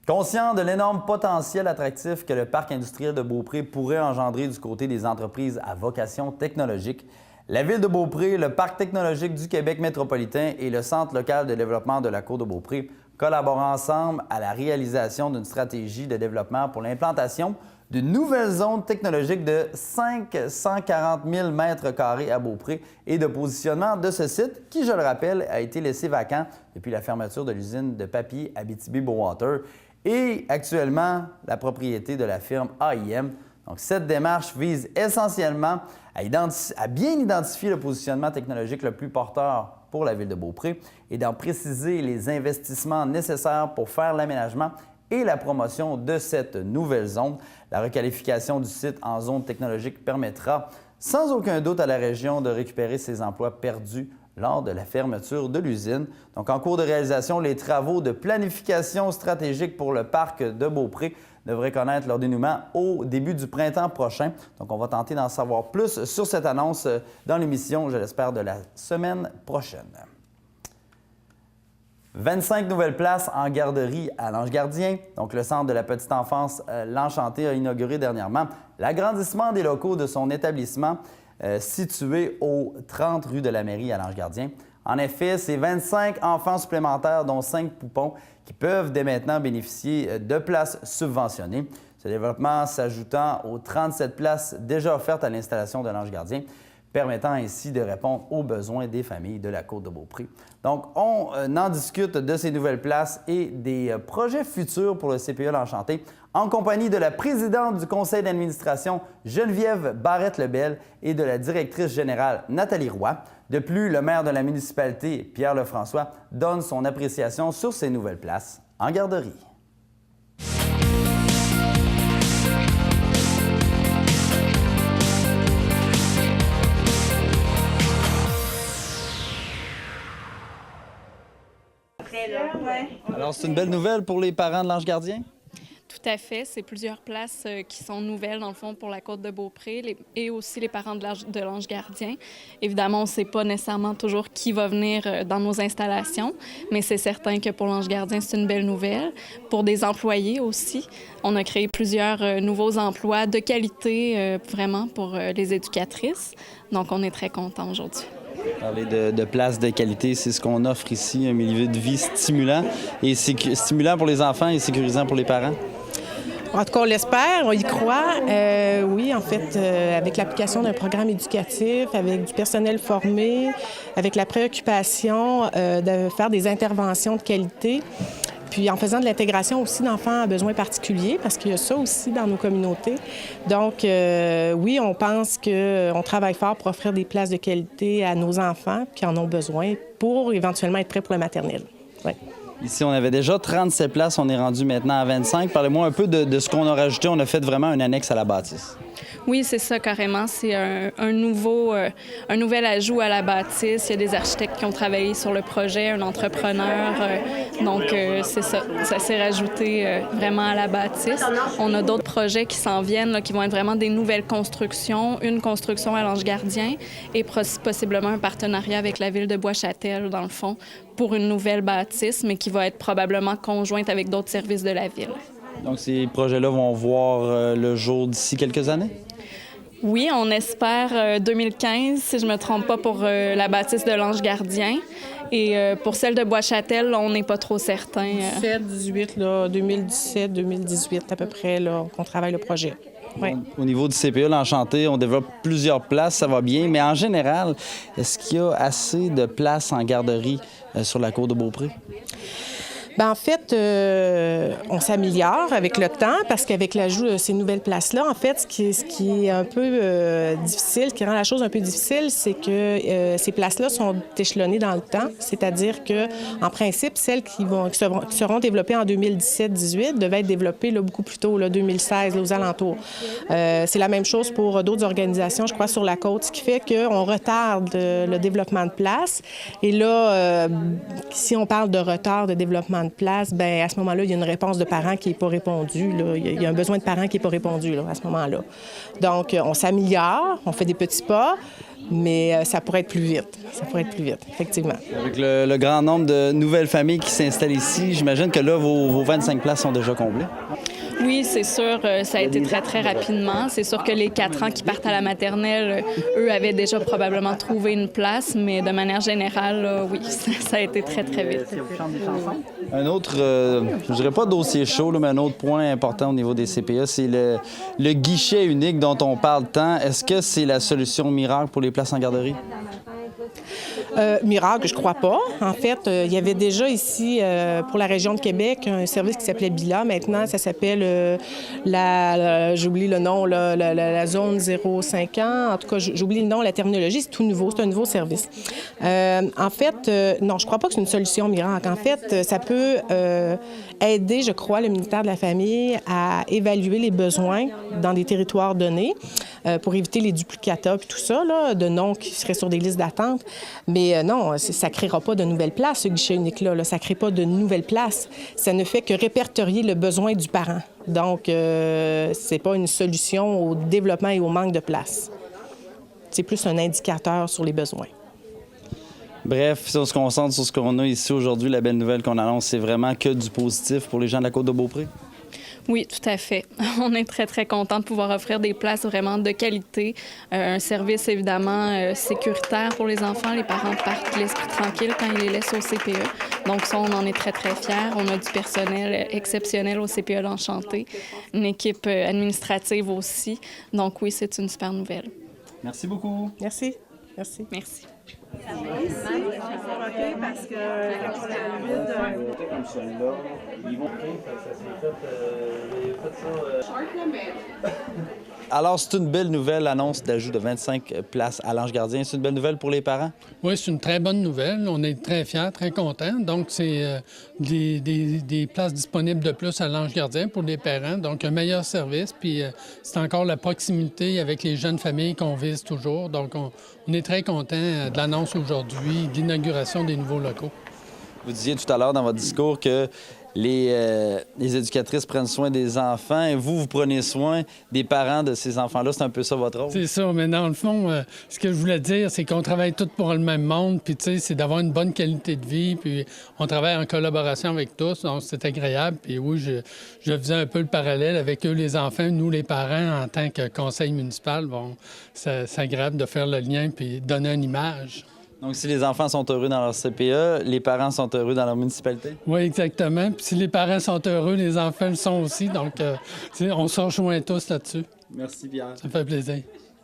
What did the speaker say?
Conscient de l'énorme potentiel attractif que le parc industriel de Beaupré pourrait engendrer du côté des entreprises à vocation technologique, la Ville de Beaupré, le Parc technologique du Québec métropolitain et le Centre local de développement de la Côte de Beaupré collaborent ensemble à la réalisation d'une stratégie de développement pour l'implantation d'une nouvelle zone technologique de 540 000 m² à Beaupré et de positionnement de ce site qui, je le rappelle, a été laissé vacant depuis la fermeture de l'usine de papier Abitibi-Bowater et actuellement la propriété de la firme AIM. Donc, cette démarche vise essentiellement à bien identifier le positionnement technologique le plus porteur pour la Ville de Beaupré et d'en préciser les investissements nécessaires pour faire l'aménagement et la promotion de cette nouvelle zone. La requalification du site en zone technologique permettra sans aucun doute à la région de récupérer ses emplois perdus lors de la fermeture de l'usine. Donc, en cours de réalisation, les travaux de planification stratégique pour le parc de Beaupré devraient connaître leur dénouement au début du printemps prochain. Donc, on va tenter d'en savoir plus sur cette annonce dans l'émission, je l'espère, de la semaine prochaine. 25 nouvelles places en garderie à l'Ange-Gardien. Donc, le Centre de la petite enfance L'Enchanté a inauguré dernièrement l'agrandissement des locaux de son établissement situé au 30 rue de la Mairie à l'Ange-Gardien. En effet, c'est 25 enfants supplémentaires, dont 5 poupons, qui peuvent dès maintenant bénéficier de places subventionnées. Ce développement s'ajoutant aux 37 places déjà offertes à l'installation de l'Ange-Gardien, permettant ainsi de répondre aux besoins des familles de la Côte de Beaupré. Donc, on en discute de ces nouvelles places et des projets futurs pour le CPE L'Enchanté en compagnie de la présidente du conseil d'administration, Geneviève Barrette-Lebel, et de la directrice générale, Nathalie Roy. De plus, le maire de la municipalité, Pierre Lefrançois, donne son appréciation sur ces nouvelles places en garderie. Alors, c'est une belle nouvelle pour les parents de l'Ange-Gardien? Tout à fait. C'est plusieurs places qui sont nouvelles, dans le fond, pour la Côte de Beaupré et aussi les parents de l'Ange-Gardien. Évidemment, on ne sait pas nécessairement toujours qui va venir dans nos installations, mais c'est certain que pour l'Ange-Gardien, c'est une belle nouvelle. Pour des employés aussi, on a créé plusieurs nouveaux emplois de qualité, vraiment, pour les éducatrices. Donc, on est très contents aujourd'hui. Parler de places de qualité, c'est ce qu'on offre ici, un milieu de vie stimulant et stimulant pour les enfants et sécurisant pour les parents. En tout cas, on l'espère, on y croit. Oui, en fait, avec l'application d'un programme éducatif, avec du personnel formé, avec la préoccupation de faire des interventions de qualité, puis en faisant de l'intégration aussi d'enfants à besoins particuliers, parce qu'il y a ça aussi dans nos communautés. Donc, oui, on pense qu'on travaille fort pour offrir des places de qualité à nos enfants qui en ont besoin pour éventuellement être prêts pour la maternelle. Ouais. Ici, on avait déjà 37 places, on est rendu maintenant à 25. Parlez-moi un peu de ce qu'on a rajouté. On a fait vraiment un annexe à la bâtisse. Oui, c'est ça, carrément. C'est un nouvel ajout à la bâtisse. Il y a des architectes qui ont travaillé sur le projet, un entrepreneur. Donc, c'est ça. Ça s'est rajouté vraiment à la bâtisse. On a d'autres projets qui s'en viennent, là, qui vont être vraiment des nouvelles constructions. Une construction à l'Ange-Gardien et possiblement un partenariat avec la ville de Bois-Châtel, dans le fond, pour une nouvelle bâtisse, mais qui va être probablement conjointe avec d'autres services de la ville. Donc, ces projets-là vont voir le jour d'ici quelques années? Oui, on espère 2015, si je ne me trompe pas, pour la bâtisse de l'Ange-Gardien. Et pour celle de Bois-Châtel, on n'est pas trop certain. 2017, 2017-2018 à peu près, là, qu'on travaille le projet. Oui. Au niveau du CPE L'Enchanté, on développe plusieurs places, ça va bien. Mais en général, est-ce qu'il y a assez de places en garderie sur la Côte de Beaupré? Bien, en fait, on s'améliore avec le temps parce qu'avec l'ajout de ces nouvelles places-là, en fait, ce qui est un peu difficile, qui rend la chose un peu difficile, c'est que ces places-là sont échelonnées dans le temps. C'est-à-dire que, en principe, celles qui seront développées en 2017-18 devaient être développées là, beaucoup plus tôt, là, 2016, là, aux alentours. C'est la même chose pour d'autres organisations, je crois, sur la côte, ce qui fait qu'on retarde le développement de places. Et là, si on parle de retard de développement de de place, bien, à ce moment-là, il y a une réponse de parents qui n'est pas répondue. Là. Il y a un besoin de parents qui n'est pas répondu là, à ce moment-là. Donc, on s'améliore, on fait des petits pas, mais ça pourrait être plus vite. Ça pourrait être plus vite, effectivement. Avec le grand nombre de nouvelles familles qui s'installent ici, j'imagine que là, vos 25 places sont déjà comblées. Oui, c'est sûr, ça a été très, très rapidement. C'est sûr que les 4 ans qui partent à la maternelle, eux avaient déjà probablement trouvé une place, mais de manière générale, là, oui, ça a été très, très vite. Un autre, je dirais pas dossier chaud, là, mais un autre point important au niveau des CPE, c'est le guichet unique dont on parle tant. Est-ce que c'est la solution miracle pour les places en garderie? Miracle, je crois pas. En fait, il y avait déjà ici, pour la région de Québec, un service qui s'appelait BILA. Maintenant, ça s'appelle j'oublie le nom, la zone 0,5 ans. En tout cas, j'oublie le nom, la terminologie. C'est tout nouveau. C'est un nouveau service. En fait, non, je crois pas que c'est une solution miracle. En fait, ça peut aider, je crois, le ministère de la Famille à évaluer les besoins dans des territoires donnés pour éviter les duplicata et tout ça, là, de noms qui seraient sur des listes d'attente. Mais non, ça ne créera pas de nouvelles places, ce guichet unique-là. Là. Ça ne crée pas de nouvelles places. Ça ne fait que répertorier le besoin du parent. Donc, ce n'est pas une solution au développement et au manque de place. C'est plus un indicateur sur les besoins. Bref, si on se concentre sur ce qu'on a ici aujourd'hui, la belle nouvelle qu'on annonce, c'est vraiment que du positif pour les gens de la Côte-de-Beaupré? Oui, tout à fait. On est très, très contents de pouvoir offrir des places vraiment de qualité, un service évidemment sécuritaire pour les enfants. Les parents partent l'esprit tranquille quand ils les laissent au CPE. Donc ça, on en est très, très fiers. On a du personnel exceptionnel au CPE l'Enchanté, une équipe administrative aussi. Donc oui, c'est une super nouvelle. Merci beaucoup. Merci. Merci. Merci. Parce que quand on a le vide, Comme celui-là, ils vont Alors, c'est une belle nouvelle, l'annonce d'ajout de 25 places à l'Ange Gardien. C'est une belle nouvelle pour les parents? Oui, c'est une très bonne nouvelle. On est très fiers, très contents. Donc, c'est des places disponibles de plus à l'Ange Gardien pour les parents. Donc, un meilleur service. Puis, c'est encore la proximité avec les jeunes familles qu'on vise toujours. Donc, on est très contents de l'annonce aujourd'hui, de l'inauguration des nouveaux locaux. Vous disiez tout à l'heure dans votre discours que les éducatrices prennent soin des enfants et vous prenez soin des parents de ces enfants-là. C'est un peu ça votre rôle? C'est ça, mais dans le fond, ce que je voulais dire, c'est qu'on travaille tous pour le même monde, puis tu sais, c'est d'avoir une bonne qualité de vie, puis on travaille en collaboration avec tous, donc c'est agréable. Puis oui, je faisais un peu le parallèle avec eux, les enfants, nous, les parents, en tant que conseil municipal, bon, c'est agréable de faire le lien puis donner une image. Donc, si les enfants sont heureux dans leur CPE, les parents sont heureux dans leur municipalité? Oui, exactement. Puis si les parents sont heureux, les enfants le sont aussi. Donc, on se rejoint tous là-dessus. Merci, Pierre. Ça me fait plaisir.